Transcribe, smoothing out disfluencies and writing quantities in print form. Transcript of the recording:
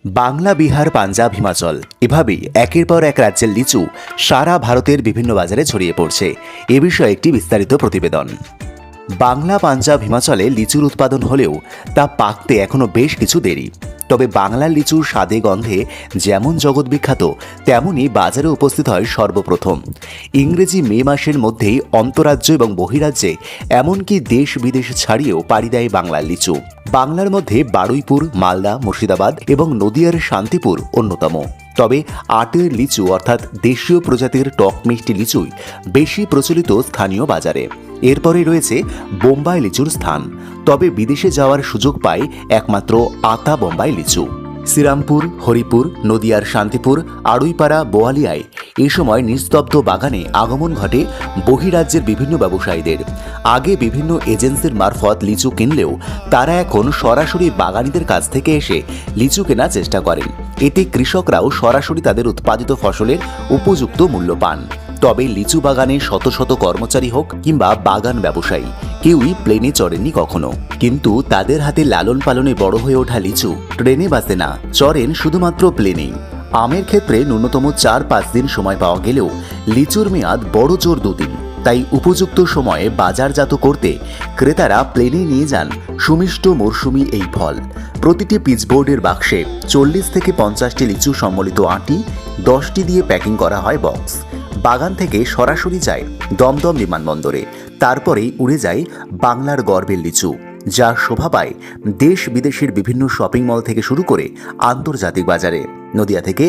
বাংলা, বিহার, পাঞ্জাব, হিমাচল এভাবেই একের পর এক রাজ্যের লিচু সারা ভারতের বিভিন্ন বাজারে ছড়িয়ে পড়ছে। এ বিষয়ে একটি বিস্তারিত প্রতিবেদন। বাংলা, পাঞ্জাব, হিমাচলে লিচুর উৎপাদন হলেও তা পাকতে এখনও বেশ কিছু দেরি। তবে বাংলার লিচুর স্বাদে গন্ধে যেমন জগৎবিখ্যাত, তেমনই বাজারে উপস্থিত হয় সর্বপ্রথম। ইংরেজি মে মাসের মধ্যেই অন্তরাজ্য এবং বহিরাজ্যে এমনকি দেশ বিদেশ ছাড়িয়েও পাড়ি দেয় বাংলার লিচু। বাংলার মধ্যে বারুইপুর, মালদা, মুর্শিদাবাদ এবং নদিয়ার শান্তিপুর অন্যতম। তবে আটের লিচু অর্থাৎ দেশীয় প্রজাতির টক মিষ্টি লিচুই বেশি প্রচলিত স্থানীয় বাজারে। এরপরে রয়েছে বোম্বাই লিচুর স্থান। তবে বিদেশে যাওয়ার সুযোগ পায় একমাত্র আতা বোম্বাই লিচু। শ্রীরামপুর, হরিপুর, নদিয়ার শান্তিপুর, আড়ুইপাড়া, বোয়ালিয়ায় এ সময় নিস্তব্ধ বাগানে আগমন ঘটে বহিরাজ্যের বিভিন্ন ব্যবসায়ীদের। আগে বিভিন্ন এজেন্সির মারফত লিচু কিনলেও তারা এখন সরাসরি বাগানীদের কাছ থেকে এসে লিচু কেনার চেষ্টা করেন। এতে কৃষকরাও সরাসরি তাদের উৎপাদিত ফসলের উপযুক্ত মূল্য পান। তবে লিচু বাগানে শত শত কর্মচারী হোক কিংবা বাগান ব্যবসায়ী, কেউই প্লেনে চড়েননি কখনো। কিন্তু তাদের হাতে লালন পালনে বড় হয়ে ওঠা লিচু ট্রেনে বাসে না, চড়েন শুধুমাত্র প্লেনেই। আমের ক্ষেত্রে ন্যূনতম 4-5 দিন সময় পাওয়া গেলেও লিচুর মেয়াদ বড় জোর 2 দিন। তাই উপযুক্ত সময়ে বাজারজাত করতে ক্রেতারা প্লেনে নিয়ে যান সুমিষ্ট মরশুমি এই ফল। প্রতিটি পিচবোর্ডের বাক্সে 40 থেকে 50টি লিচু সম্বলিত আঁটি, 10টি দিয়ে প্যাকিং করা হয় বক্স। বাগান থেকে সরাসরি যায় দমদম বিমানবন্দরে, তারপরেই উড়ে যায় বাংলার গর্বের লিচু, যা শোভা পায় দেশ বিদেশের বিভিন্ন শপিং মল থেকে শুরু করে আন্তর্জাতিক বাজারে। নদিয়া থেকে